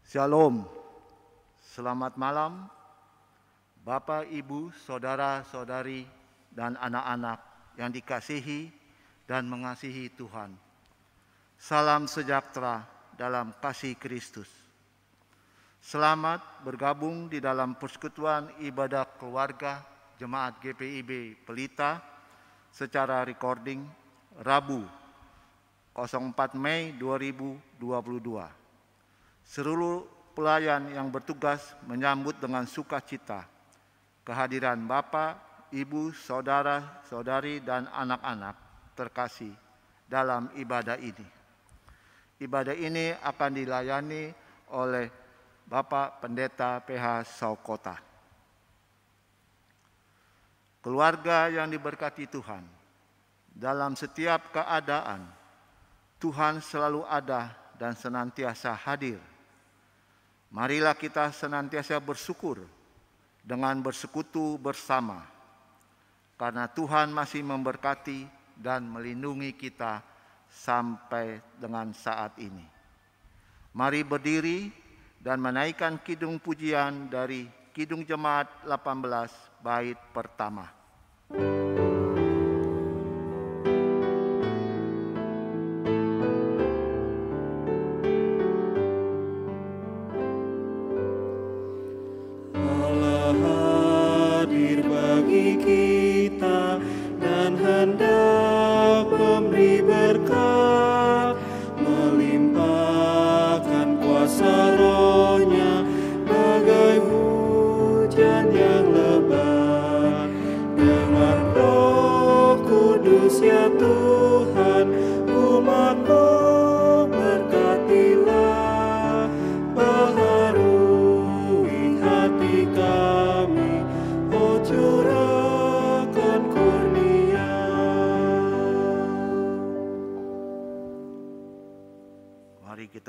Shalom, selamat malam Bapak, Ibu, Saudara-saudari, dan anak-anak yang dikasihi dan mengasihi Tuhan. Salam sejahtera dalam kasih Kristus. Selamat bergabung di dalam persekutuan ibadah keluarga Jemaat GPIB Pelita secara recording Rabu 04 Mei 2022. Seluruh pelayan yang bertugas menyambut dengan sukacita kehadiran Bapak, Ibu, Saudara, Saudari, dan anak-anak terkasih dalam ibadah ini. Ibadah ini akan dilayani oleh Bapak Pendeta PH Saukota. Keluarga yang diberkati Tuhan, dalam setiap keadaan Tuhan selalu ada dan senantiasa hadir. Marilah kita senantiasa bersyukur dengan bersekutu bersama, karena Tuhan masih memberkati dan melindungi kita sampai dengan saat ini. Mari berdiri dan menaikkan kidung pujian dari Kidung Jemaat 18 bait pertama.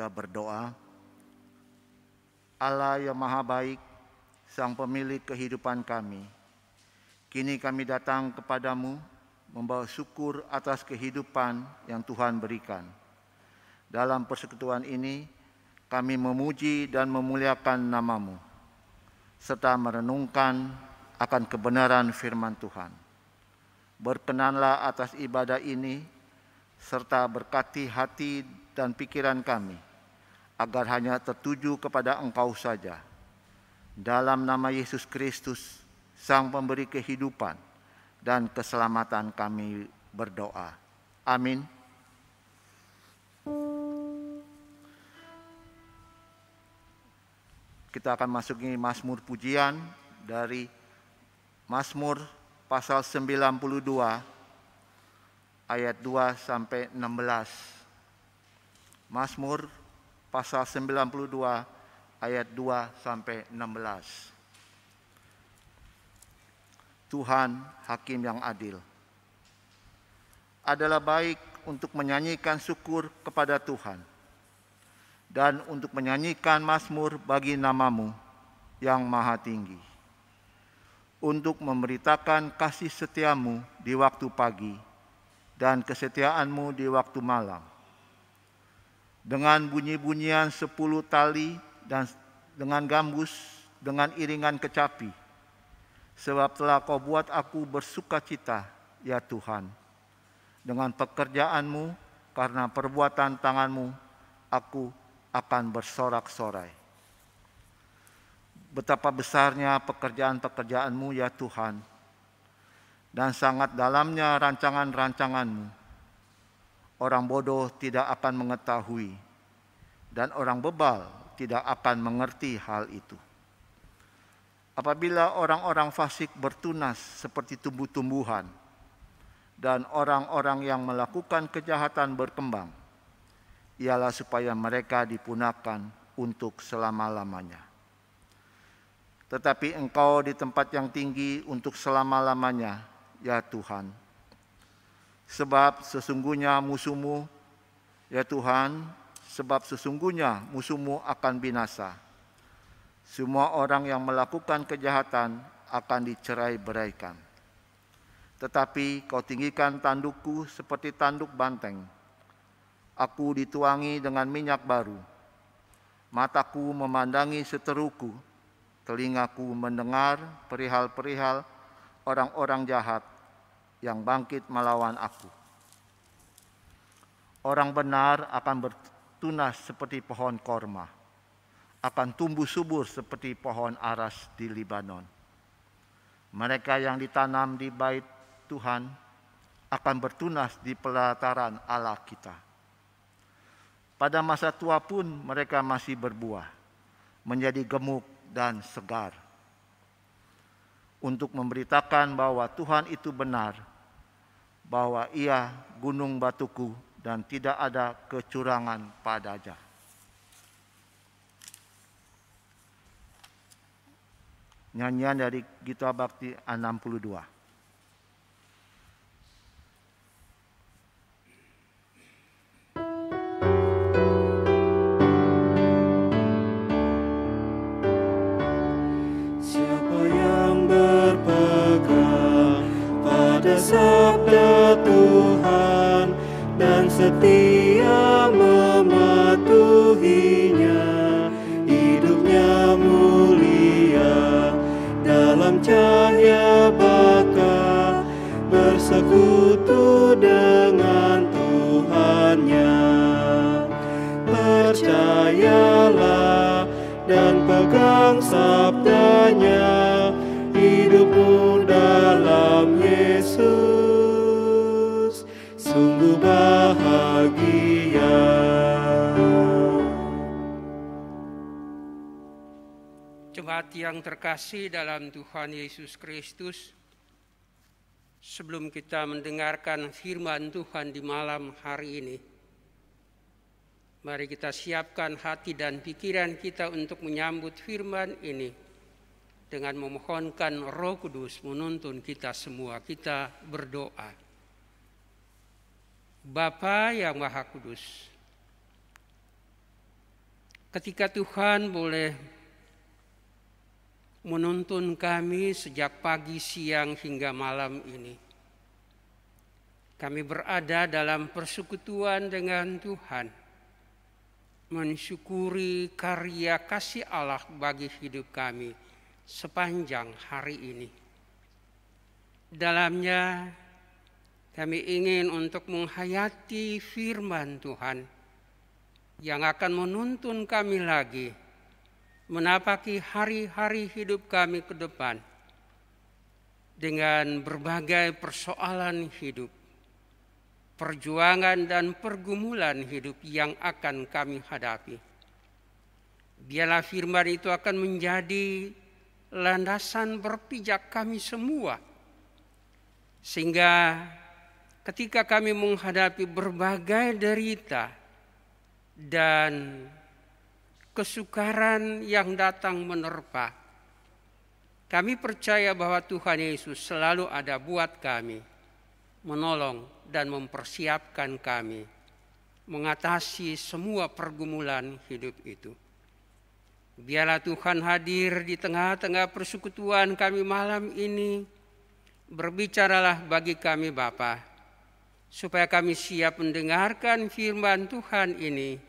Berdoa. Allah yang Maha Baik, Sang Pemilik kehidupan kami, kini kami datang kepadamu membawa syukur atas kehidupan yang Tuhan berikan. Dalam persekutuan ini, kami memuji dan memuliakan nama-Mu, serta merenungkan akan kebenaran firman Tuhan. Berkenanlah atas ibadah ini, serta berkati hati dan pikiran kami, agar hanya tertuju kepada Engkau saja. Dalam nama Yesus Kristus, Sang Pemberi kehidupan dan keselamatan kami berdoa. Amin. Kita akan masuki Mazmur pujian dari Mazmur pasal 92 ayat 2 sampai 16. Mazmur pasal 92 ayat 2 sampai 16. Tuhan Hakim yang adil. Adalah baik untuk menyanyikan syukur kepada Tuhan dan untuk menyanyikan mazmur bagi nama-Mu yang maha tinggi, untuk memberitakan kasih setia-Mu di waktu pagi dan kesetiaan-Mu di waktu malam, dengan bunyi-bunyian 10 tali dan dengan gambus, dengan iringan kecapi. Sebab telah Kau buat aku bersukacita, ya Tuhan. Dengan pekerjaan-Mu, karena perbuatan tangan-Mu, aku akan bersorak-sorai. Betapa besarnya pekerjaan-pekerjaan-Mu, ya Tuhan, dan sangat dalamnya rancangan-rancangan-Mu. Orang bodoh tidak akan mengetahui, dan orang bebal tidak akan mengerti hal itu. Apabila orang-orang fasik bertunas seperti tumbuh-tumbuhan, dan orang-orang yang melakukan kejahatan berkembang, ialah supaya mereka dipunahkan untuk selama-lamanya. Tetapi Engkau di tempat yang tinggi untuk selama-lamanya, ya Tuhan. Sebab sesungguhnya musuh-Mu, ya Tuhan, sebab sesungguhnya musuh-Mu akan binasa. Semua orang yang melakukan kejahatan akan dicerai-beraikan. Tetapi Kau tinggikan tandukku seperti tanduk banteng. Aku dituangi dengan minyak baru. Mataku memandangi seteruku, telingaku mendengar perihal-perihal orang-orang jahat yang bangkit melawan aku. Orang benar akan bertunas seperti pohon korma, akan tumbuh subur seperti pohon aras di Libanon. Mereka yang ditanam di bait Tuhan akan bertunas di pelataran Allah kita. Pada masa tua pun mereka masih berbuah, menjadi gemuk dan segar, untuk memberitakan bahwa Tuhan itu benar, bahwa Ia gunung batuku dan tidak ada kecurangan padanya. Nyanyian dari Gita Bakti 62. Sabda Tuhan dan setia mematuhinya, hidupnya mulia dalam cahaya baka, bersekutu dengan Tuhannya. Percayalah dan pegang sabdanya, hidupmu dalam Yesus sungguh bahagia. Jemaat yang terkasih dalam Tuhan Yesus Kristus, sebelum kita mendengarkan firman Tuhan di malam hari ini, mari kita siapkan hati dan pikiran kita untuk menyambut firman ini dengan memohonkan Roh Kudus menuntun kita semua. Kita berdoa. Bapa yang Maha Kudus, ketika Tuhan boleh menuntun kami sejak pagi, siang hingga malam ini, kami berada dalam persekutuan dengan Tuhan, mensyukuri karya kasih Allah bagi hidup kami sepanjang hari ini. Dalamnya kami ingin untuk menghayati firman Tuhan yang akan menuntun kami lagi menapaki hari-hari hidup kami ke depan dengan berbagai persoalan hidup, perjuangan dan pergumulan hidup yang akan kami hadapi. Biarlah firman itu akan menjadi landasan berpijak kami semua, sehingga ketika kami menghadapi berbagai derita dan kesukaran yang datang menerpa, kami percaya bahwa Tuhan Yesus selalu ada buat kami, menolong dan mempersiapkan kami mengatasi semua pergumulan hidup itu. Biarlah Tuhan hadir di tengah-tengah persekutuan kami malam ini. Berbicaralah bagi kami Bapa, supaya kami siap mendengarkan firman Tuhan ini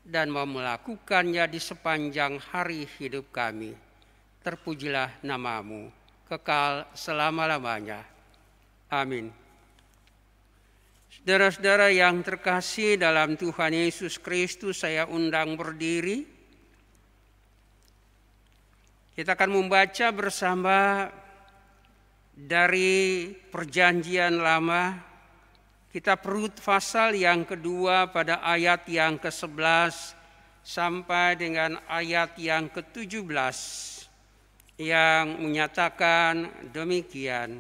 dan mau melakukannya di sepanjang hari hidup kami. Terpujilah nama-Mu kekal selama-lamanya. Amin. Saudara-saudara yang terkasih dalam Tuhan Yesus Kristus, saya undang berdiri. Kita akan membaca bersama dari Perjanjian Lama, kitab Rut pasal yang kedua pada ayat yang ke-11 sampai dengan ayat yang ke-17 yang menyatakan demikian.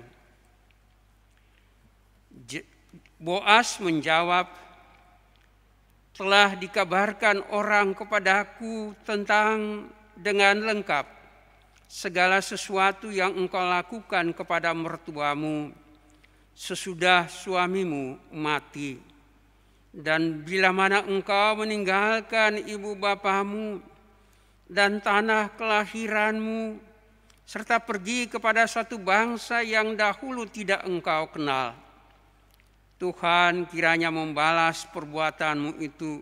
Boas menjawab, telah dikabarkan orang kepadaku tentang dengan lengkap segala sesuatu yang engkau lakukan kepada mertuamu sesudah suamimu mati. Dan bila mana engkau meninggalkan ibu bapamu dan tanah kelahiranmu, serta pergi kepada suatu bangsa yang dahulu tidak engkau kenal, Tuhan kiranya membalas perbuatanmu itu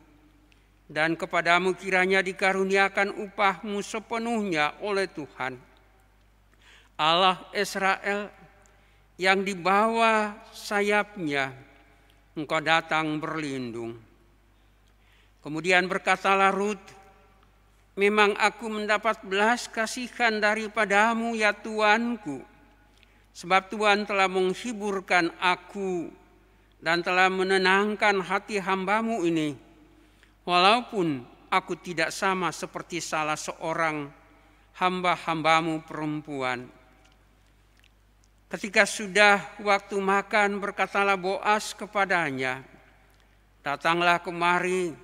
dan kepadamu kiranya dikaruniakan upahmu sepenuhnya oleh Tuhan, Allah Israel, yang di bawah sayapnya engkau datang berlindung. Kemudian berkatalah Rut, memang aku mendapat belas kasihan daripadamu ya Tuanku, sebab Tuhan telah menghiburkan aku dan telah menenangkan hati hambamu ini, walaupun aku tidak sama seperti salah seorang hamba-hambamu perempuan. Ketika sudah waktu makan, berkatalah Boas kepadanya, datanglah kemari,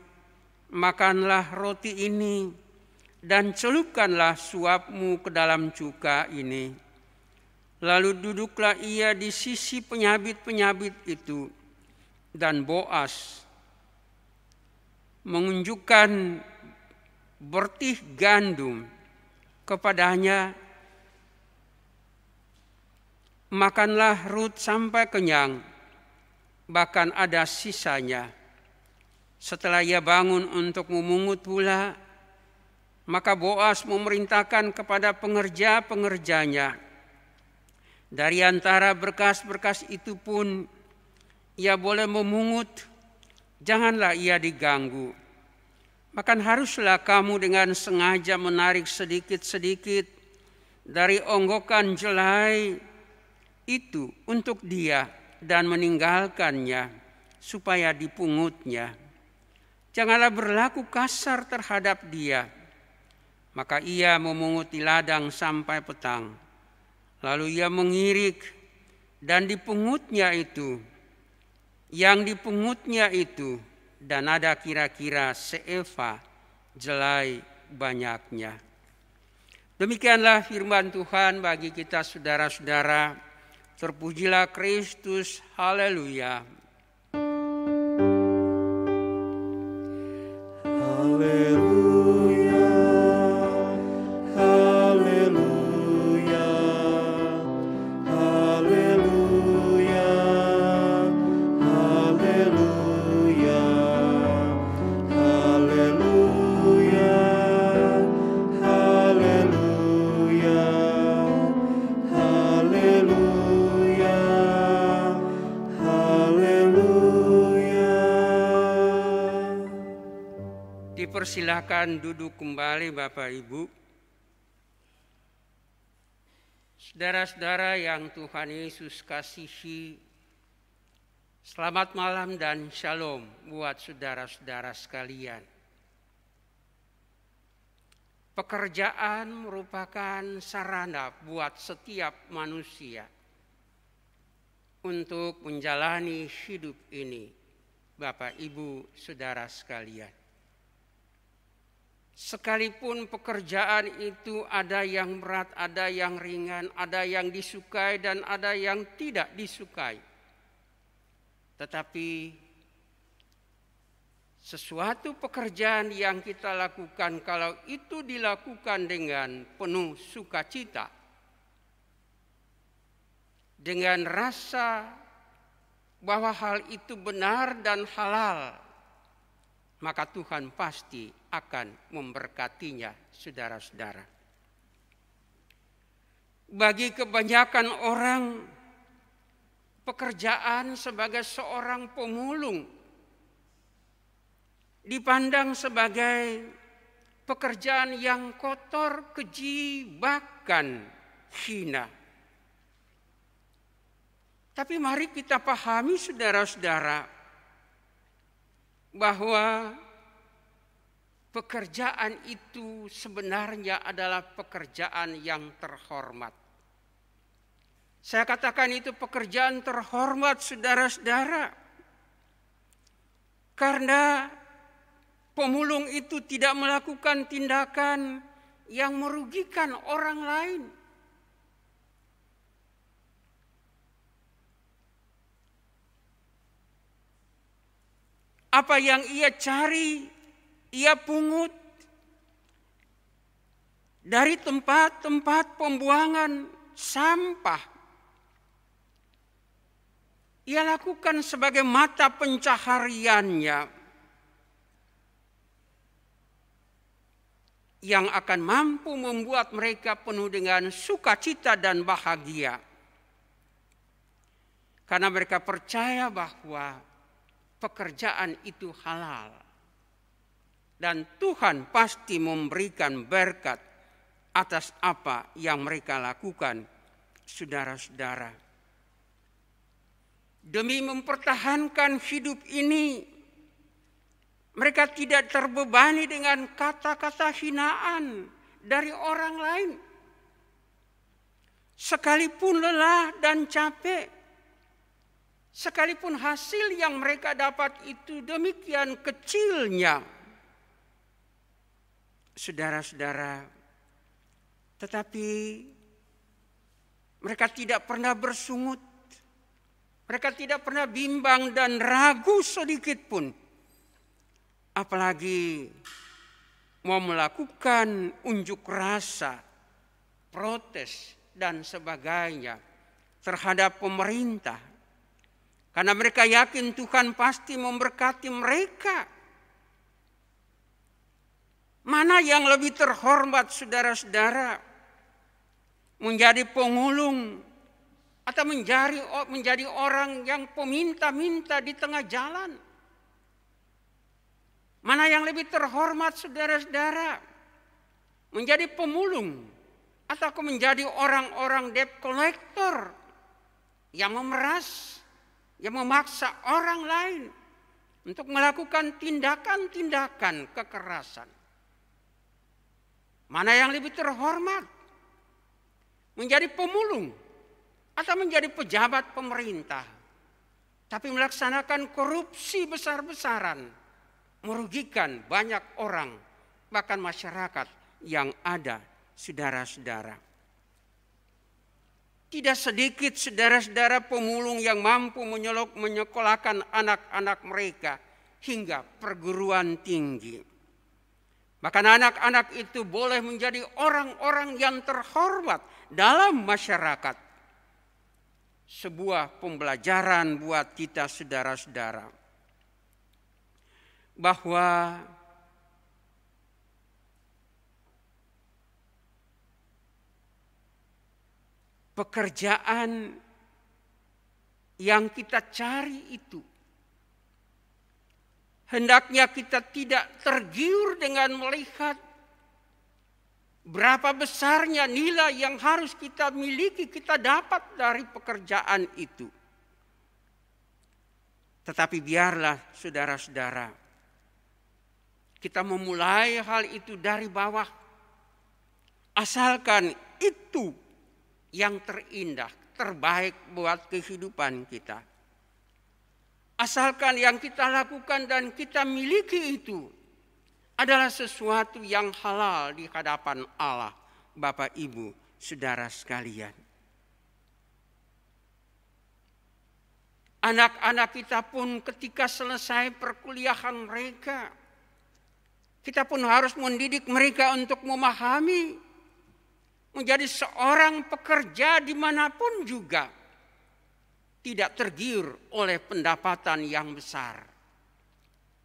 makanlah roti ini, dan celupkanlah suapmu ke dalam cuka ini. Lalu duduklah ia di sisi penyabit-penyabit itu, dan Boas menunjukkan bertih gandum kepadanya. Makanlah Rut sampai kenyang, bahkan ada sisanya. Setelah ia bangun untuk memungut pula, maka Boas memerintahkan kepada pengerja-pengerjanya, dari antara berkas-berkas itu pun ia boleh memungut, janganlah ia diganggu. Bahkan haruslah kamu dengan sengaja menarik sedikit-sedikit dari onggokan jelai itu untuk dia dan meninggalkannya supaya dipungutnya. Janganlah berlaku kasar terhadap dia. Maka ia memunguti ladang sampai petang. Lalu ia mengirik dan dipungutnya itu. Yang dipungutnya itu, dan ada kira-kira seeva jelai banyaknya. Demikianlah firman Tuhan bagi kita saudara-saudara. Terpujilah Kristus, haleluya. Haleluya, haleluya, haleluya, haleluya, haleluya, haleluya, haleluya, haleluya. Dipersilahkan duduk kembali Bapak Ibu. Saudara-saudara yang Tuhan Yesus kasihi, selamat malam dan shalom buat saudara-saudara sekalian. Pekerjaan merupakan sarana buat setiap manusia untuk menjalani hidup ini, Bapak Ibu saudara sekalian. Sekalipun pekerjaan itu ada yang berat, ada yang ringan, ada yang disukai dan ada yang tidak disukai. Tetapi sesuatu pekerjaan yang kita lakukan, kalau itu dilakukan dengan penuh sukacita, dengan rasa bahwa hal itu benar dan halal, maka Tuhan pasti akan memberkatinya, saudara-saudara. Bagi kebanyakan orang, pekerjaan sebagai seorang pemulung dipandang sebagai pekerjaan yang kotor, keji, bahkan hina. Tapi mari kita pahami, saudara-saudara, bahwa pekerjaan itu sebenarnya adalah pekerjaan yang terhormat. Saya katakan itu pekerjaan terhormat, saudara-saudara, karena pemulung itu tidak melakukan tindakan yang merugikan orang lain. Apa yang ia cari, ia pungut dari tempat-tempat pembuangan sampah. Ia lakukan sebagai mata pencahariannya. yang akan mampu membuat mereka penuh dengan sukacita dan bahagia. Karena mereka percaya bahwa pekerjaan itu halal. Dan Tuhan pasti memberikan berkat atas apa yang mereka lakukan, saudara-saudara. Demi mempertahankan hidup ini, mereka tidak terbebani dengan kata-kata hinaan dari orang lain. Sekalipun lelah dan capek, sekalipun hasil yang mereka dapat itu demikian kecilnya, saudara-saudara, tetapi mereka tidak pernah bersungut, mereka tidak pernah bimbang dan ragu sedikit pun, apalagi mau melakukan unjuk rasa, protes dan sebagainya terhadap pemerintah, karena mereka yakin Tuhan pasti memberkati mereka. Mana yang lebih terhormat, saudara-saudara? Menjadi pemulung atau menjadi orang yang peminta-minta di tengah jalan? Mana yang lebih terhormat, saudara-saudara? Menjadi pemulung atau menjadi orang-orang debt collector yang memeras, yang memaksa orang lain untuk melakukan tindakan-tindakan kekerasan? Mana yang lebih terhormat? Menjadi pemulung atau menjadi pejabat pemerintah, tapi melaksanakan korupsi besar-besaran, merugikan banyak orang, bahkan masyarakat yang ada, saudara-saudara. Tidak sedikit saudara-saudara pemulung yang mampu menyekolahkan anak-anak mereka hingga perguruan tinggi. Bahkan anak-anak itu boleh menjadi orang-orang yang terhormat dalam masyarakat. Sebuah pembelajaran buat kita, saudara-saudara, bahwa pekerjaan yang kita cari itu hendaknya kita tidak tergiur dengan melihat berapa besarnya nilai yang harus kita miliki, kita dapat dari pekerjaan itu. Tetapi biarlah saudara-saudara, kita memulai hal itu dari bawah. Asalkan itu yang terindah, terbaik buat kehidupan kita. Asalkan yang kita lakukan dan kita miliki itu adalah sesuatu yang halal di hadapan Allah, Bapak, Ibu, saudara sekalian. Anak-anak kita pun ketika selesai perkuliahan mereka, kita pun harus mendidik mereka untuk memahami, menjadi seorang pekerja dimanapun juga, tidak tergiur oleh pendapatan yang besar.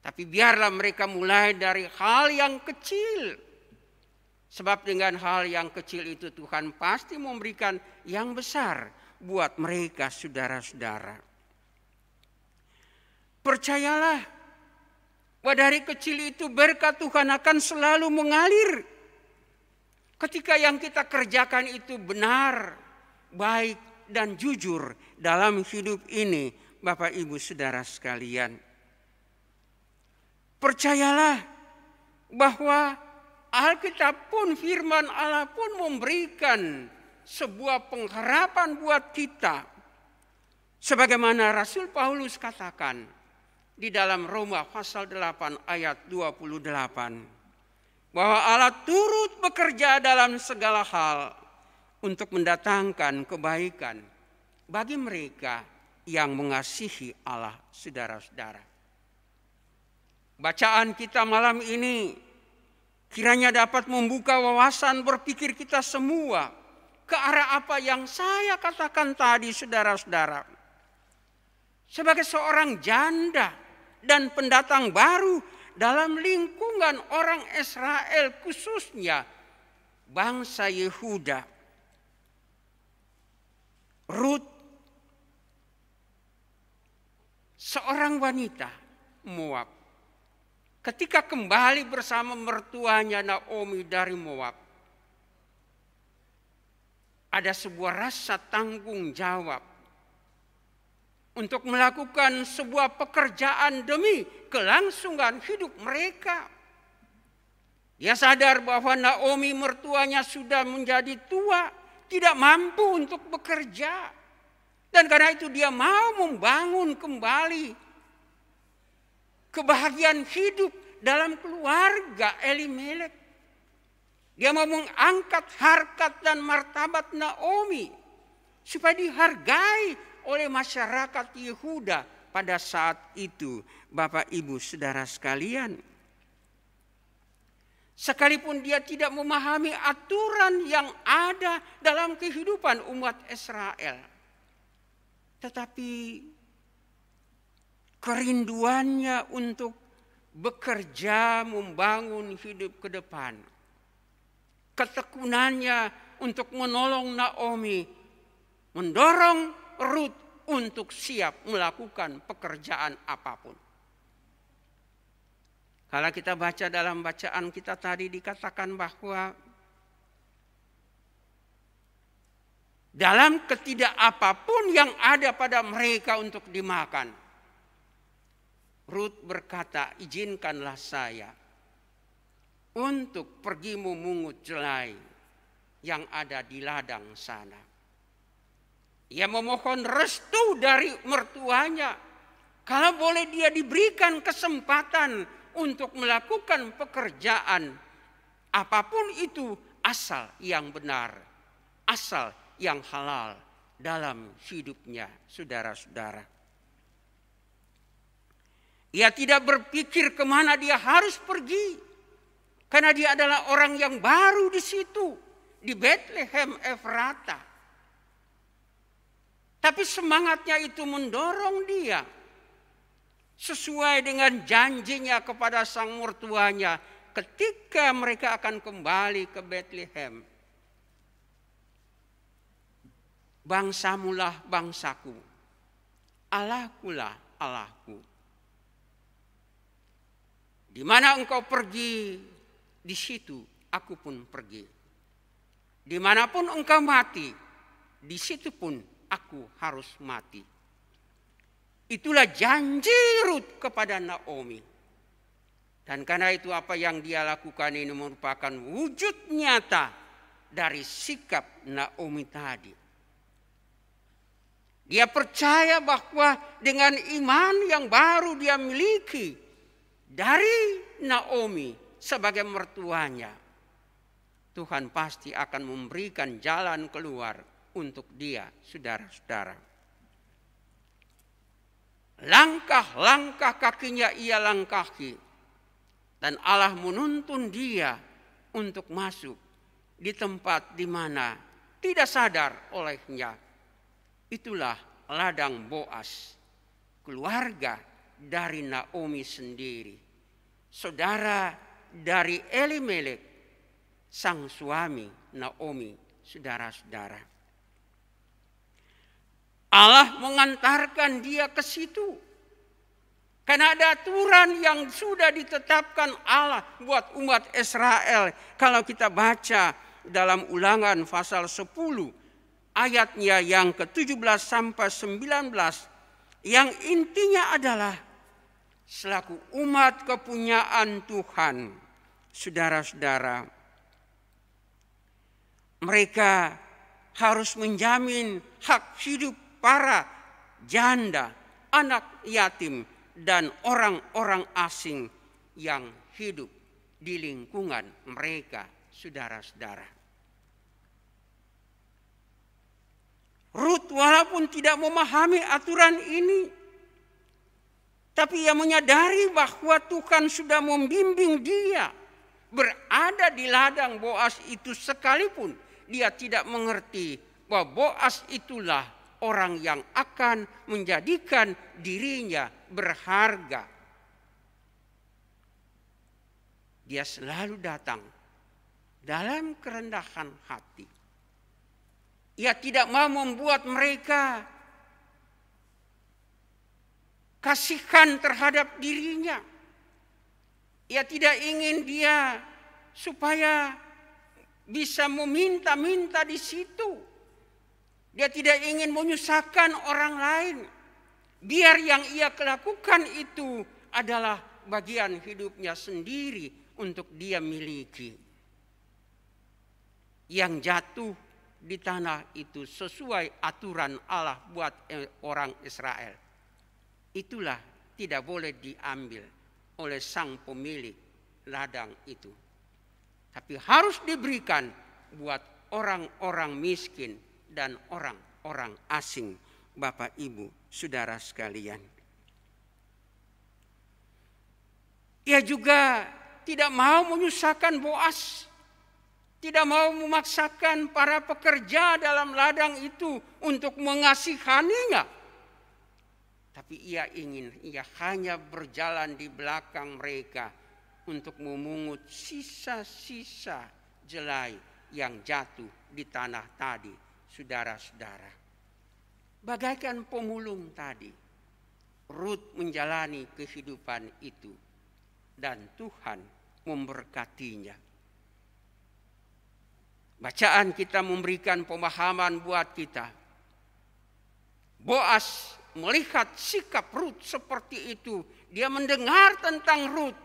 Tapi biarlah mereka mulai dari hal yang kecil. Sebab dengan hal yang kecil itu Tuhan pasti memberikan yang besar buat mereka, saudara-saudara. Percayalah bahwa dari kecil itu berkat Tuhan akan selalu mengalir. Ketika yang kita kerjakan itu benar, baik, dan jujur dalam hidup ini, Bapak, Ibu, saudara sekalian. Percayalah bahwa Alkitab pun, firman Allah pun memberikan sebuah pengharapan buat kita. Sebagaimana Rasul Paulus katakan di dalam Roma pasal 8 ayat 28. Bahwa Allah turut bekerja dalam segala hal untuk mendatangkan kebaikan bagi mereka yang mengasihi Allah, saudara-saudara. Bacaan kita malam ini kiranya dapat membuka wawasan berpikir kita semua ke arah apa yang saya katakan tadi, saudara-saudara. Sebagai seorang janda dan pendatang baru dalam lingkungan orang Israel, khususnya bangsa Yehuda. Rut, seorang wanita Moab, ketika kembali bersama mertuanya Naomi dari Moab, ada sebuah rasa tanggung jawab untuk melakukan sebuah pekerjaan demi kelangsungan hidup mereka. Dia sadar bahwa Naomi mertuanya sudah menjadi tua, tidak mampu untuk bekerja. Dan karena itu dia mau membangun kembali kebahagiaan hidup dalam keluarga Elimelek. Dia mau mengangkat harkat dan martabat Naomi supaya dihargai oleh masyarakat Yehuda pada saat itu. Bapak, Ibu, Saudara sekalian, sekalipun dia tidak memahami aturan yang ada dalam kehidupan umat Israel, tetapi kerinduannya untuk bekerja membangun hidup ke depan, ketekunannya untuk menolong Naomi, mendorong Rut untuk siap melakukan pekerjaan apapun. Kalau kita baca dalam bacaan kita tadi, dikatakan bahwa dalam ketidak apapun yang ada pada mereka untuk dimakan, Rut berkata, izinkanlah saya untuk pergi memungut jelai yang ada di ladang sana. Ia memohon restu dari mertuanya, kalau boleh dia diberikan kesempatan untuk melakukan pekerjaan apapun itu, asal yang benar, asal yang halal dalam hidupnya, saudara-saudara. Ia tidak berpikir kemana dia harus pergi, karena dia adalah orang yang baru di situ, di Bethlehem Efrata. Tapi semangatnya itu mendorong dia, sesuai dengan janjinya kepada sang mertuanya ketika mereka akan kembali ke Bethlehem. Bangsamulah bangsaku, Allahkulah Allahku. Di mana engkau pergi, di situ aku pun pergi. Dimanapun engkau mati, di situ pun aku harus mati. Itulah janji Rut kepada Naomi. Dan karena itu apa yang dia lakukan ini merupakan wujud nyata dari sikap Naomi tadi. Dia percaya bahwa dengan iman yang baru dia miliki dari Naomi sebagai mertuanya, Tuhan pasti akan memberikan jalan keluar untuk dia, saudara-saudara. Langkah-langkah kakinya ia langkahi, dan Allah menuntun dia untuk masuk di tempat di mana tidak sadar olehnya. Itulah ladang Boas, keluarga dari Naomi sendiri, saudara dari Elimelek, sang suami Naomi, saudara-saudara. Allah mengantarkan dia ke situ. Karena ada aturan yang sudah ditetapkan Allah buat umat Israel. Kalau kita baca dalam Ulangan pasal 10 ayatnya yang ke-17 sampai 19, yang intinya adalah selaku umat kepunyaan Tuhan, saudara-saudara, mereka harus menjamin hak hidup para janda, anak yatim, dan orang-orang asing yang hidup di lingkungan mereka, saudara-saudara. Rut walaupun tidak memahami aturan ini, tapi ia menyadari bahwa Tuhan sudah membimbing dia berada di ladang Boas itu, sekalipun dia tidak mengerti bahwa Boas itulah orang yang akan menjadikan dirinya berharga. Dia selalu datang dalam kerendahan hati. Ia tidak mau membuat mereka kasihan terhadap dirinya. Ia tidak ingin dia supaya bisa meminta-minta di situ. Dia tidak ingin menyusahkan orang lain. Biar yang ia lakukan itu adalah bagian hidupnya sendiri untuk dia miliki. Yang jatuh di tanah itu sesuai aturan Allah buat orang Israel. Itulah tidak boleh diambil oleh sang pemilik ladang itu. Tapi harus diberikan buat orang-orang miskin dan orang-orang asing, Bapak, Ibu, Saudara sekalian. Ia juga tidak mau menyusahkan Boas. Tidak mau memaksakan para pekerja dalam ladang itu untuk mengasihaninya. Tapi ia hanya berjalan di belakang mereka untuk memungut sisa-sisa jelai yang jatuh di tanah tadi, saudara-saudara. Bagaikan pemulung tadi, Rut menjalani kehidupan itu dan Tuhan memberkatinya. Bacaan kita memberikan pemahaman buat kita. Boas melihat sikap Rut seperti itu. Dia mendengar tentang Rut.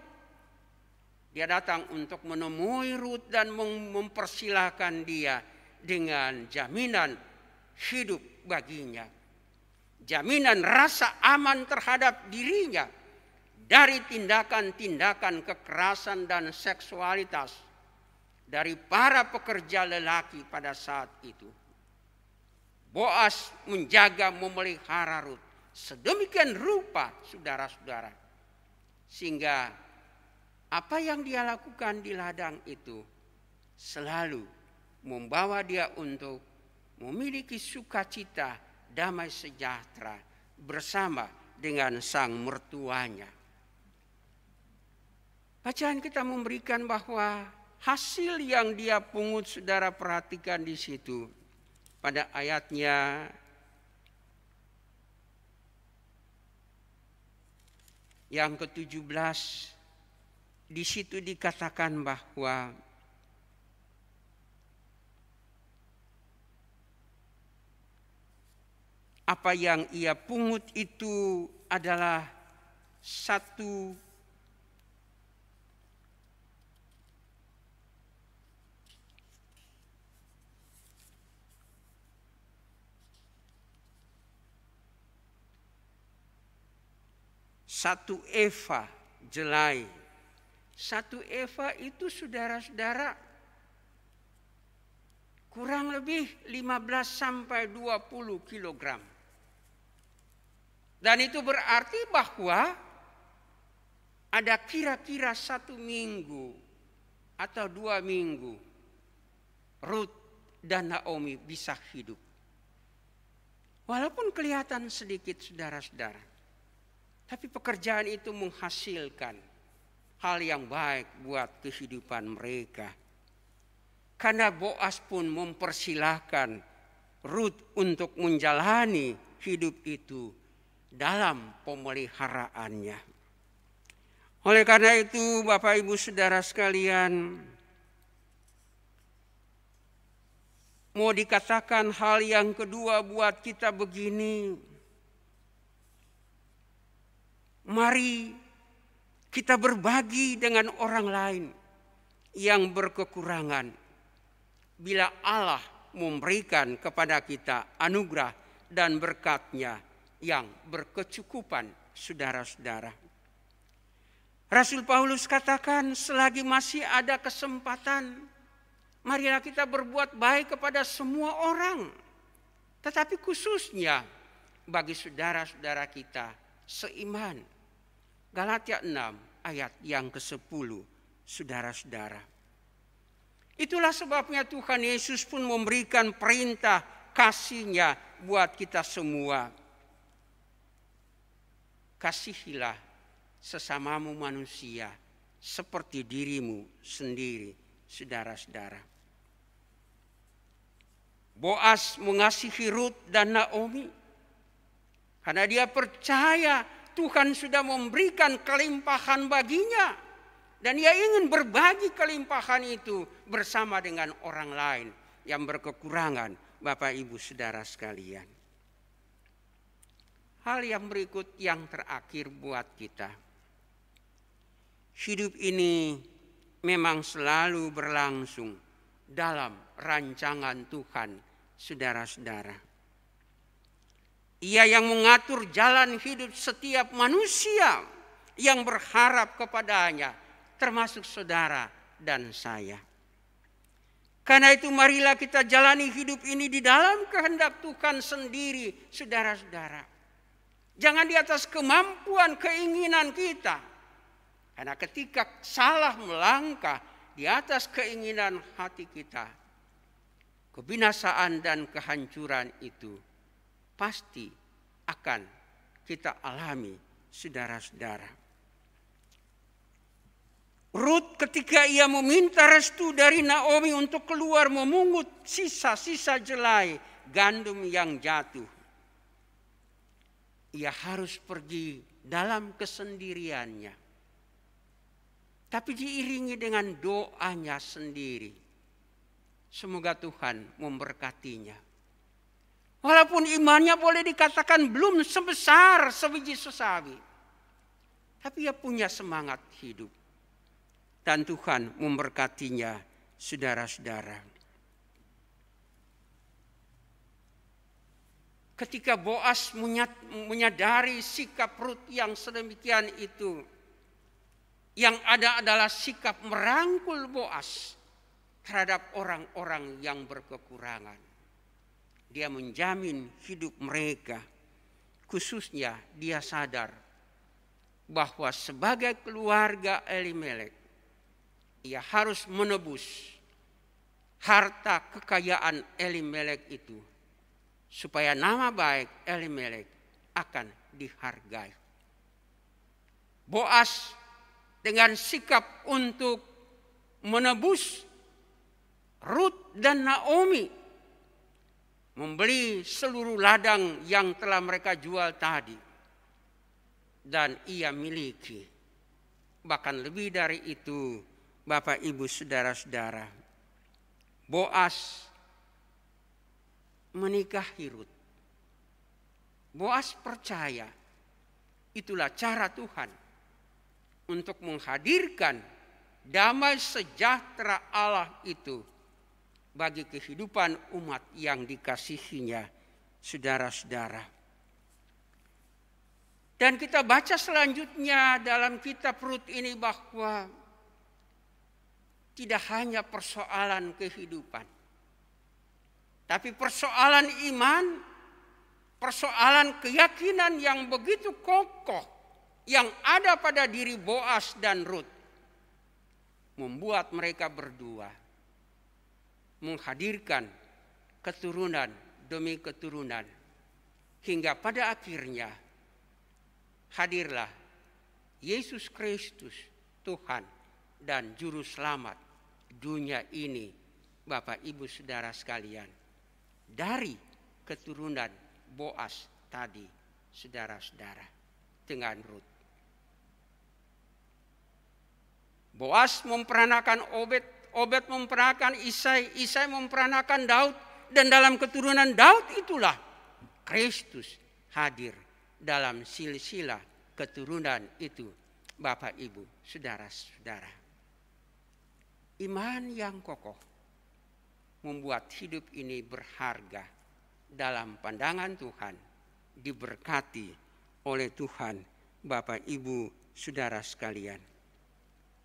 Dia datang untuk menemui Rut dan mempersilahkan dia dengan jaminan hidup baginya. Jaminan rasa aman terhadap dirinya dari tindakan-tindakan kekerasan dan seksualitas dari para pekerja lelaki pada saat itu. Boas menjaga memelihara Rut sedemikian rupa, saudara-saudara, sehingga apa yang dia lakukan di ladang itu selalu membawa dia untuk memiliki sukacita, damai sejahtera bersama dengan sang mertuanya. Bacaan kita memberikan bahwa hasil yang dia pungut, saudara perhatikan di situ pada ayatnya yang ke-17. Di situ dikatakan bahwa apa yang ia pungut itu adalah satu eva jelai. 1 eva itu, saudara-saudara, kurang lebih 15 sampai 20 kilogram. Dan itu berarti bahwa ada kira-kira 1 minggu atau 2 minggu Rut dan Naomi bisa hidup. Walaupun kelihatan sedikit, saudara-saudara, tapi pekerjaan itu menghasilkan hal yang baik buat kehidupan mereka. Karena Boas pun mempersilahkan Rut untuk menjalani hidup itu dalam pemeliharaannya. Oleh karena itu, Bapak Ibu Saudara sekalian, mau dikatakan hal yang kedua buat kita begini. Mari kita berbagi dengan orang lain yang berkekurangan. Bila Allah memberikan kepada kita anugerah dan berkat-Nya yang berkecukupan, saudara-saudara. Rasul Paulus katakan, selagi masih ada kesempatan, marilah kita berbuat baik kepada semua orang. Tetapi khususnya bagi saudara-saudara kita seiman. Galatia 6 ayat yang ke-10, saudara-saudara. Itulah sebabnya Tuhan Yesus pun memberikan perintah kasih-Nya buat kita semua. Kasihilah sesamamu manusia seperti dirimu sendiri, saudara-saudara. Boas mengasihi Rut dan Naomi karena dia percaya Tuhan sudah memberikan kelimpahan baginya dan ia ingin berbagi kelimpahan itu bersama dengan orang lain yang berkekurangan, Bapak Ibu Saudara sekalian. Hal yang berikut yang terakhir buat kita. Hidup ini memang selalu berlangsung dalam rancangan Tuhan, saudara-saudara. Ia yang mengatur jalan hidup setiap manusia yang berharap kepadanya, termasuk saudara dan saya. Karena itu marilah kita jalani hidup ini di dalam kehendak Tuhan sendiri, saudara-saudara. Jangan di atas kemampuan keinginan kita. Karena ketika salah melangkah di atas keinginan hati kita, kebinasaan dan kehancuran itu pasti akan kita alami, saudara-saudara. Rut ketika ia meminta restu dari Naomi untuk keluar memungut sisa-sisa jelai gandum yang jatuh, ia harus pergi dalam kesendiriannya. Tapi diiringi dengan doanya sendiri. Semoga Tuhan memberkatinya. Walaupun imannya boleh dikatakan belum sebesar sebiji sesawi. Tapi ia punya semangat hidup. Dan Tuhan memberkatinya, saudara-saudara. Ketika Boas menyadari sikap Rut yang sedemikian itu, yang ada adalah sikap merangkul Boas terhadap orang-orang yang berkekurangan. Dia menjamin hidup mereka. Khususnya dia sadar bahwa sebagai keluarga Elimelek, ia harus menebus harta kekayaan Elimelek itu, supaya nama baik Elimelek akan dihargai. Boas dengan sikap untuk menebus Rut dan Naomi, membeli seluruh ladang yang telah mereka jual tadi, dan ia miliki. Bahkan lebih dari itu, Bapak Ibu Saudara-saudara, Boas menikahi Rut. Boas percaya itulah cara Tuhan untuk menghadirkan damai sejahtera Allah itu bagi kehidupan umat yang dikasihinya, saudara-saudara. Dan kita baca selanjutnya dalam kitab Rut ini bahwa tidak hanya persoalan kehidupan, tapi persoalan iman, persoalan keyakinan yang begitu kokoh yang ada pada diri Boas dan Rut, membuat mereka berdua menghadirkan keturunan demi keturunan, hingga pada akhirnya hadirlah Yesus Kristus, Tuhan dan Juru Selamat dunia ini, Bapak Ibu Saudara sekalian, dari keturunan Boas tadi, saudara-saudara, dengan Rut. Boas memperanakan Obed, Obed memperanakan Isai, Isai memperanakan Daud, dan dalam keturunan Daud itulah Kristus hadir dalam silsilah keturunan itu, Bapak Ibu, saudara-saudara. Iman yang kokoh membuat hidup ini berharga dalam pandangan Tuhan, diberkati oleh Tuhan, Bapak Ibu Saudara sekalian.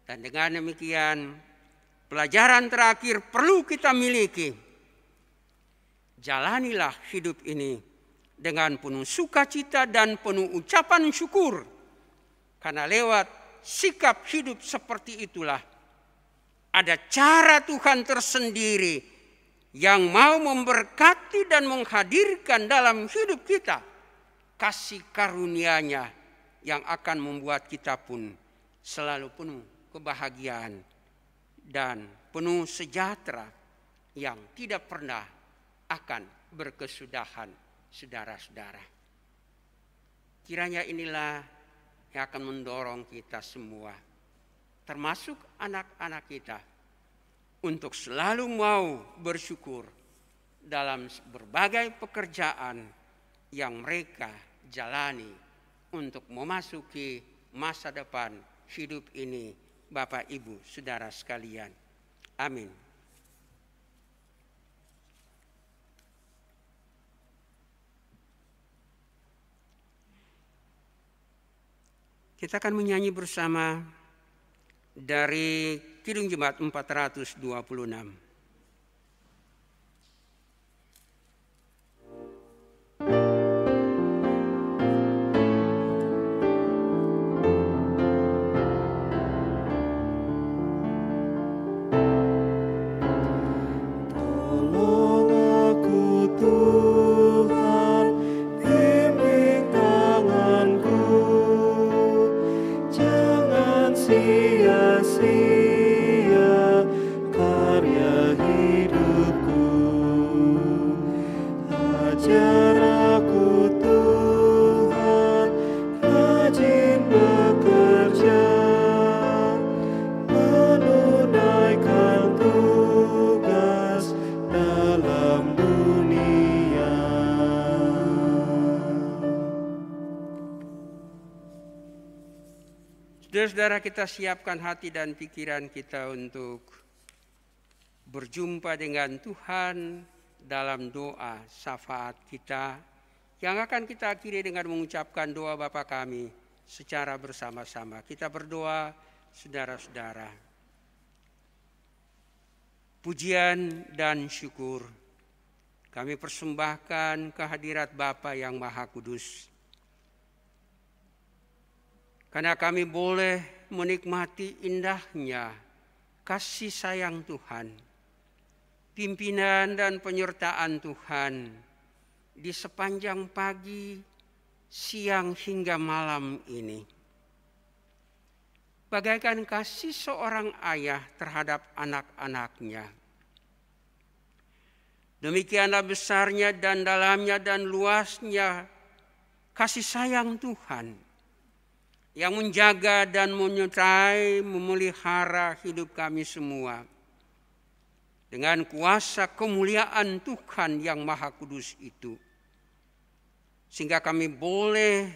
Dan dengan demikian, pelajaran terakhir perlu kita miliki. Jalanilah hidup ini dengan penuh sukacita dan penuh ucapan syukur. Karena lewat sikap hidup seperti itulah ada cara Tuhan tersendiri yang mau memberkati dan menghadirkan dalam hidup kita kasih karunia-Nya yang akan membuat kita pun selalu penuh kebahagiaan dan penuh sejahtera yang tidak pernah akan berkesudahan, saudara-saudara. Kiranya inilah yang akan mendorong kita semua, termasuk anak-anak kita, untuk selalu mau bersyukur dalam berbagai pekerjaan yang mereka jalani untuk memasuki masa depan hidup ini, Bapak, Ibu, saudara sekalian. Amin. Kita akan menyanyi bersama dari Kidung Jemaat 426. Saudara-saudara, kita siapkan hati dan pikiran kita untuk berjumpa dengan Tuhan dalam doa syafaat kita yang akan kita akhiri dengan mengucapkan doa Bapa kami secara bersama-sama. Kita berdoa, saudara-saudara. Pujian dan syukur kami persembahkan kehadirat Bapa yang Maha Kudus. Karena kami boleh menikmati indahnya kasih sayang Tuhan, pimpinan dan penyertaan Tuhan di sepanjang pagi, siang hingga malam ini. Bagaikan kasih seorang ayah terhadap anak-anaknya. Demikianlah besarnya dan dalamnya dan luasnya kasih sayang Tuhan yang menjaga dan menyertai, memelihara hidup kami semua. Dengan kuasa kemuliaan Tuhan yang Maha Kudus itu. Sehingga kami boleh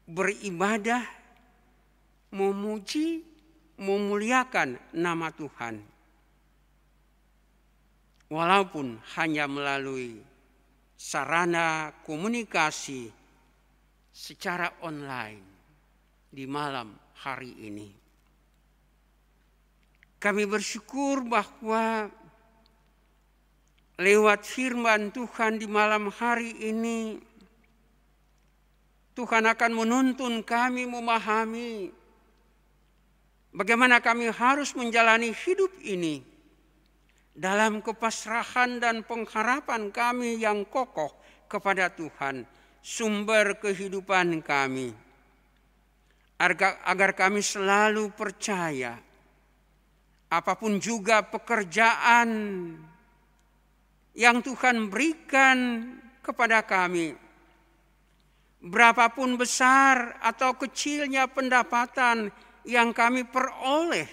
beribadah, memuji, memuliakan nama Tuhan. Walaupun hanya melalui sarana komunikasi secara online di malam hari ini. Kami bersyukur bahwa lewat firman Tuhan di malam hari ini, Tuhan akan menuntun kami memahami bagaimana kami harus menjalani hidup ini dalam kepasrahan dan pengharapan kami yang kokoh kepada Tuhan, sumber kehidupan kami, agar kami selalu percaya apapun juga pekerjaan yang Tuhan berikan kepada kami, berapapun besar atau kecilnya pendapatan yang kami peroleh,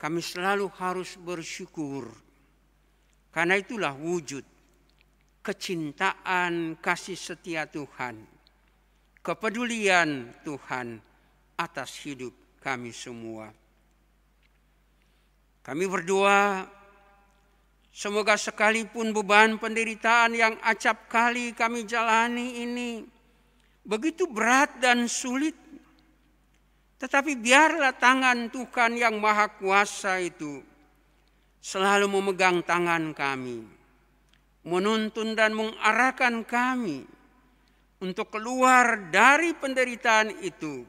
kami selalu harus bersyukur, karena itulah wujud kecintaan kasih setia Tuhan, kepedulian Tuhan atas hidup kami semua. Kami berdoa, semoga sekalipun beban penderitaan yang acap kali kami jalani ini begitu berat dan sulit, tetapi biarlah tangan Tuhan yang Maha Kuasa itu selalu memegang tangan kami, menuntun dan mengarahkan kami untuk keluar dari penderitaan itu,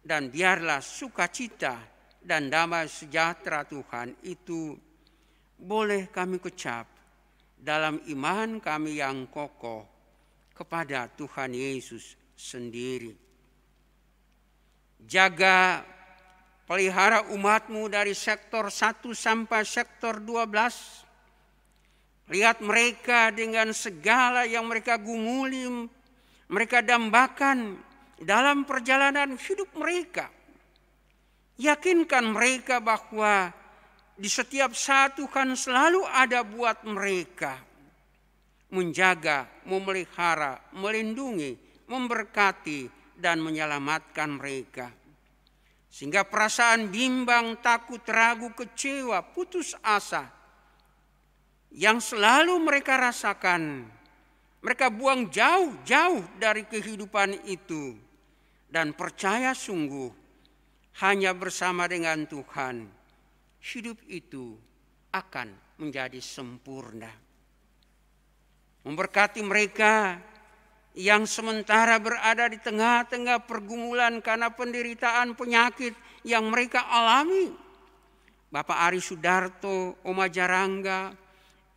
dan biarlah sukacita dan damai sejahtera Tuhan itu boleh kami kecap dalam iman kami yang kokoh kepada Tuhan Yesus sendiri. Jaga, pelihara umat-Mu dari sektor 1 sampai sektor 12. Lihat mereka dengan segala yang mereka gumuli, mereka dambakan dalam perjalanan hidup mereka. Yakinkan mereka bahwa di setiap saat Tuhan selalu ada buat mereka. Menjaga, memelihara, melindungi, memberkati, dan menyelamatkan mereka. Sehingga perasaan bimbang, takut, ragu, kecewa, putus asa yang selalu mereka rasakan, mereka buang jauh-jauh dari kehidupan itu. Dan percaya sungguh hanya bersama dengan Tuhan, hidup itu akan menjadi sempurna. Memberkati mereka yang sementara berada di tengah-tengah pergumulan karena penderitaan penyakit yang mereka alami. Bapak Ari Sudarto, Oma Jarangga,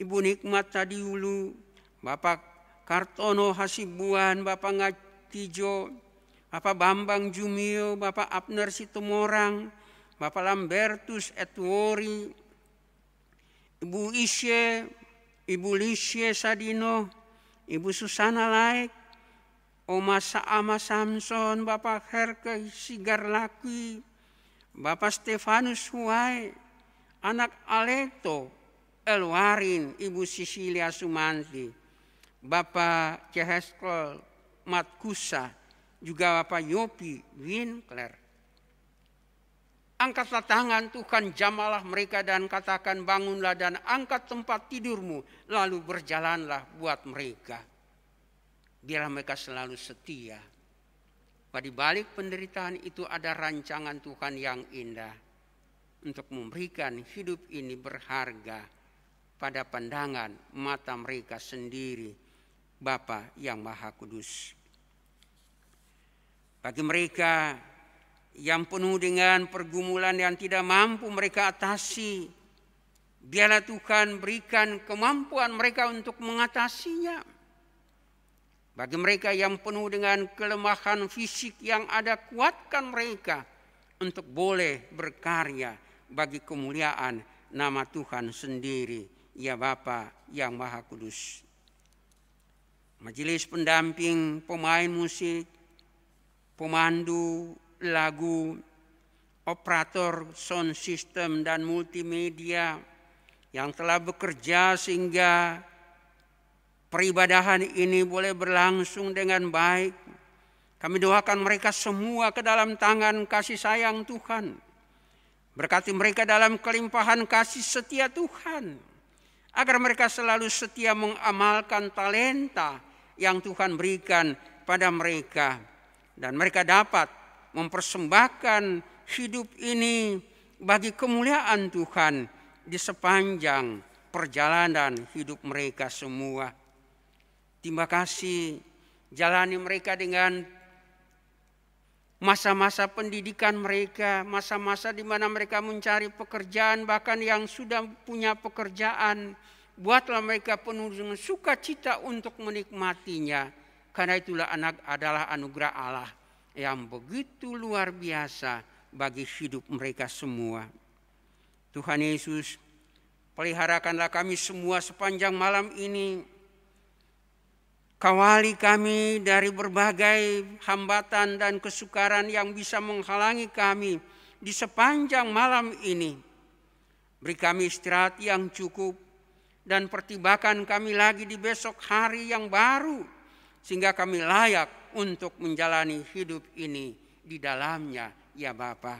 Ibu Nikmat Tadiulu, Bapak Kartono Hasibuan, Bapak Ngatijo, Bapak Bambang Jumio, Bapak Abner Situmorang, Bapak Lambertus Etwori, Ibu Isye, Ibu Lisye Sadino, Ibu Susana Laik, Oma Saama Samson, Bapak Herke Sigarlaki, Bapak Stefanus Huai, anak Aleto Elwarin, Ibu Sisilia Sumanti, Bapak Ceheskel Matkusa, juga Bapak Yopi Winkler. Angkatlah tangan Tuhan, jamalah mereka dan katakan, bangunlah dan angkat tempat tidurmu, lalu berjalanlah buat mereka. Biarlah mereka selalu setia. Di balik penderitaan itu ada rancangan Tuhan yang indah untuk memberikan hidup ini berharga pada pandangan mata mereka sendiri, Bapa yang Maha Kudus. Bagi mereka yang penuh dengan pergumulan yang tidak mampu mereka atasi, biarlah Tuhan berikan kemampuan mereka untuk mengatasinya. Bagi mereka yang penuh dengan kelemahan fisik yang ada, kuatkan mereka untuk boleh berkarya bagi kemuliaan nama Tuhan sendiri, ya Bapa yang Maha Kudus. Majelis pendamping, pemain musik, pemandu lagu, operator sound system dan multimedia yang telah bekerja sehingga peribadahan ini boleh berlangsung dengan baik. Kami doakan mereka semua ke dalam tangan kasih sayang Tuhan. Berkati mereka dalam kelimpahan kasih setia Tuhan, agar mereka selalu setia mengamalkan talenta yang Tuhan berikan pada mereka, dan mereka dapat mempersembahkan hidup ini bagi kemuliaan Tuhan di sepanjang perjalanan hidup mereka semua. Terima kasih, jalani mereka dengan masa-masa pendidikan mereka, masa-masa di mana mereka mencari pekerjaan, bahkan yang sudah punya pekerjaan. Buatlah mereka penuh dengan sukacita untuk menikmatinya, karena itulah adalah anugerah Allah yang begitu luar biasa bagi hidup mereka semua. Tuhan Yesus, peliharakanlah kami semua sepanjang malam ini. Kawali kami dari berbagai hambatan dan kesukaran yang bisa menghalangi kami di sepanjang malam ini. Beri kami istirahat yang cukup dan pertibakan kami lagi di besok hari yang baru, sehingga kami layak untuk menjalani hidup ini di dalamnya, ya Bapa.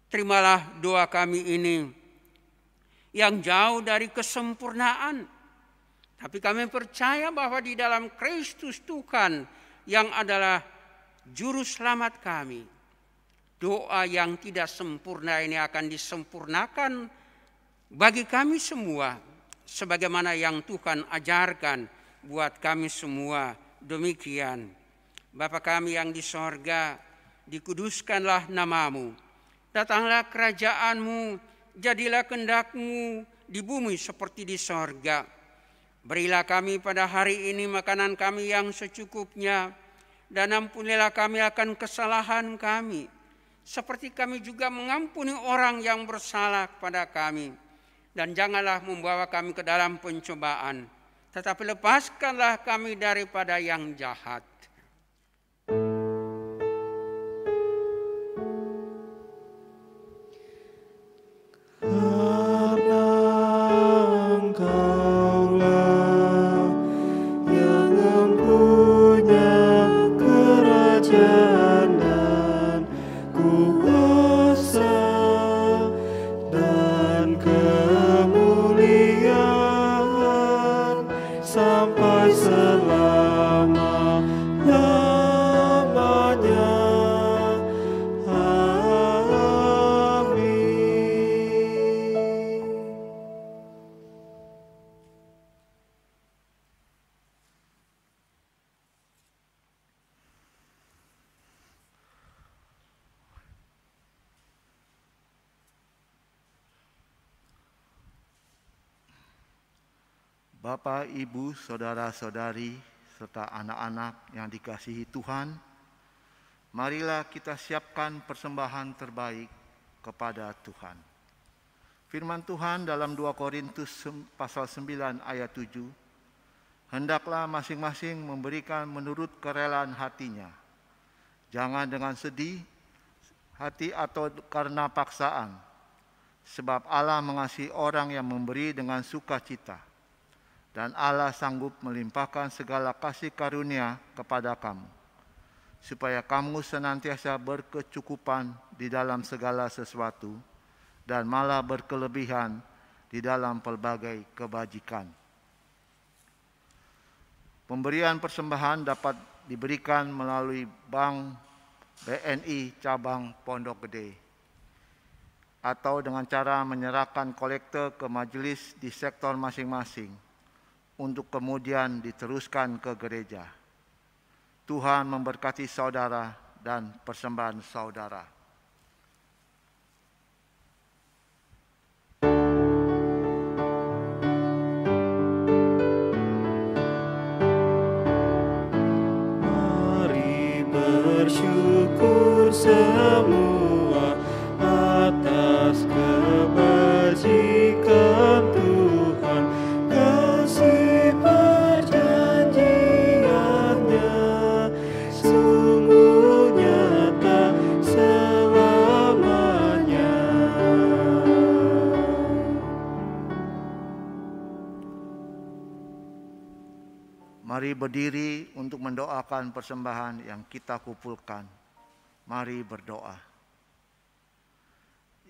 Terimalah doa kami ini yang jauh dari kesempurnaan, tapi kami percaya bahwa di dalam Kristus Tuhan yang adalah juru selamat kami, doa yang tidak sempurna ini akan disempurnakan bagi kami semua, sebagaimana yang Tuhan ajarkan buat kami semua. Demikian, Bapa kami yang di sorga, dikuduskanlah namamu, datanglah kerajaanmu, jadilah kehendak-Mu di bumi seperti di sorga. Berilah kami pada hari ini makanan kami yang secukupnya, Dan ampunilah kami akan kesalahan kami, seperti kami juga mengampuni orang yang bersalah kepada kami. Dan janganlah membawa kami ke dalam pencobaan, tetapi lepaskanlah kami daripada yang jahat. Bapak, Ibu, Saudara-saudari, serta anak-anak yang dikasihi Tuhan, marilah kita siapkan persembahan terbaik kepada Tuhan. Firman Tuhan dalam 2 Korintus pasal 9 ayat 7, hendaklah masing-masing memberikan menurut kerelaan hatinya, jangan dengan sedih hati atau karena paksaan, sebab Allah mengasihi orang yang memberi dengan sukacita. Dan Allah sanggup melimpahkan segala kasih karunia kepada kamu, supaya kamu senantiasa berkecukupan di dalam segala sesuatu, dan malah berkelebihan di dalam pelbagai kebajikan. Pemberian persembahan dapat diberikan melalui Bank BNI Cabang Pondok Gede, atau dengan cara menyerahkan kolekte ke majelis di sektor masing-masing, untuk kemudian diteruskan ke gereja. Tuhan memberkati saudara dan persembahan saudara. Mari bersyukur semua atas kebajikan Tuhan, kasih perjanjiannya sungguh nyata selamanya. Mari berdiri untuk mendoakan persembahan yang kita kumpulkan. Mari berdoa.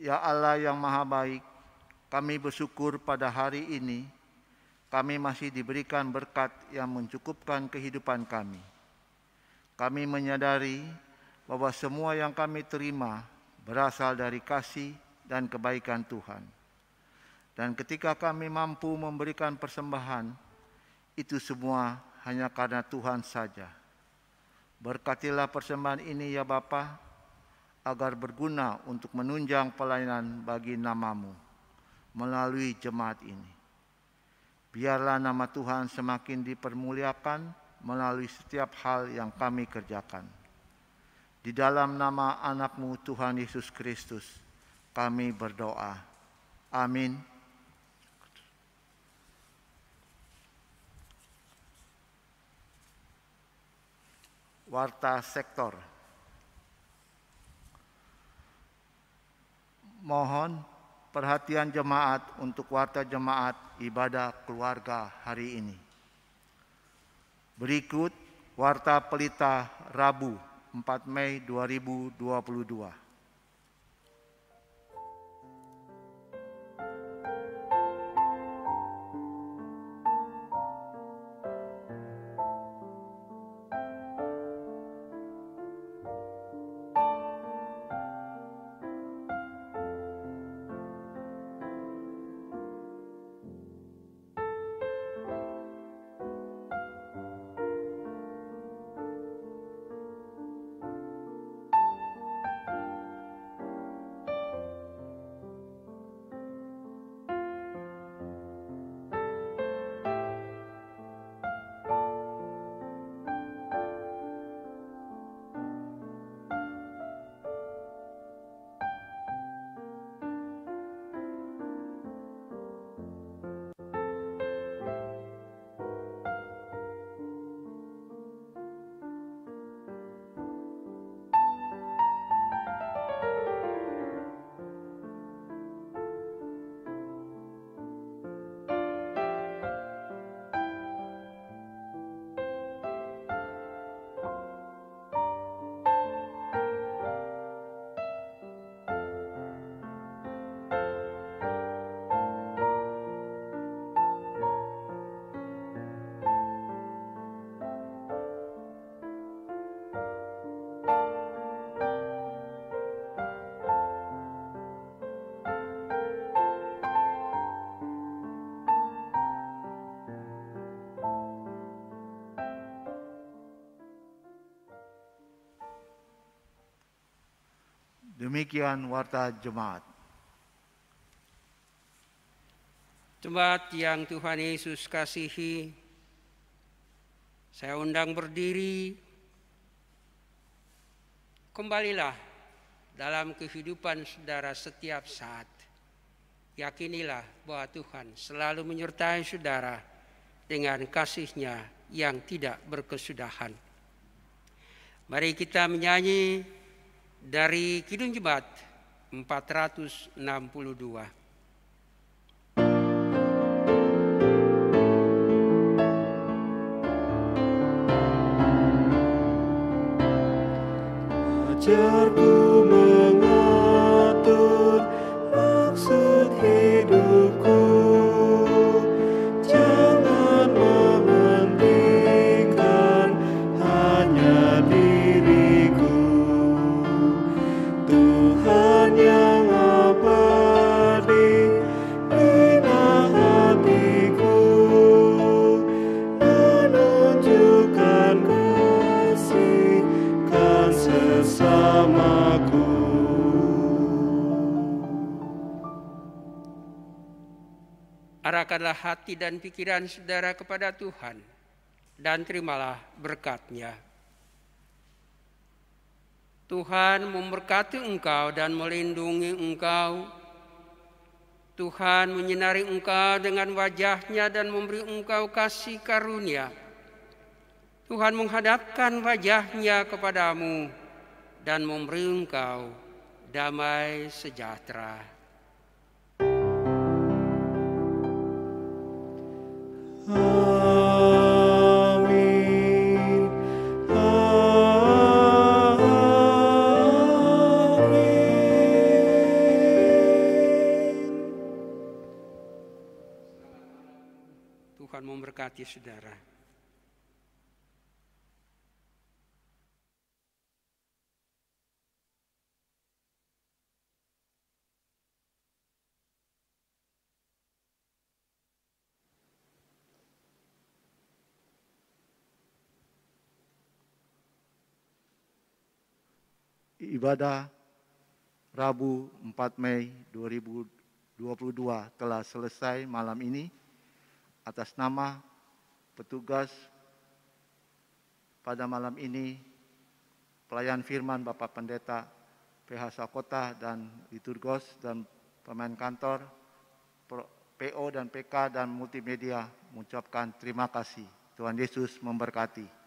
Ya Allah yang Maha Baik, kami bersyukur pada hari ini kami masih diberikan berkat yang mencukupkan kehidupan kami. Kami menyadari bahwa semua yang kami terima berasal dari kasih dan kebaikan Tuhan. Dan ketika kami mampu memberikan persembahan, itu semua hanya karena Tuhan saja. Berkatilah persembahan ini ya Bapa, agar berguna untuk menunjang pelayanan bagi nama-Mu melalui jemaat ini. Biarlah nama Tuhan semakin dipermuliakan melalui setiap hal yang kami kerjakan. Di dalam nama anak-Mu Tuhan Yesus Kristus, kami berdoa. Amin. Warta sektor. Mohon perhatian jemaat untuk warta jemaat ibadah keluarga hari ini. Berikut warta pelita Rabu 4 Mei 2022. Demikian warta jemaat. Jemaat yang Tuhan Yesus kasihi, saya undang berdiri. Kembalilah dalam kehidupan saudara setiap saat. Yakinilah bahwa Tuhan selalu menyertai saudara dengan kasih-Nya yang tidak berkesudahan. Mari kita menyanyi dari Kidung Jemaat 462. Ajarku mengatur maksud hidupku, jangan mementingkan hanya diriku. Tuhan yang abadi, bina hatiku, menunjukkan kasih kan sesamaku. Arahkanlah hati dan pikiran saudara kepada Tuhan dan terimalah berkat-Nya. Tuhan memberkati engkau dan melindungi engkau. Tuhan menyinari engkau dengan wajah-Nya dan memberi engkau kasih karunia. Tuhan menghadapkan wajah-Nya kepadamu dan memberi engkau damai sejahtera. Amin. Amin. Tuhan memberkati saudara. Ibadah Rabu 4 Mei 2022 telah selesai malam ini. Atas nama petugas pada malam ini, pelayan firman Bapak Pendeta PH Kota dan liturgos dan pemain kantor, PO dan PK dan multimedia mengucapkan terima kasih. Tuhan Yesus memberkati.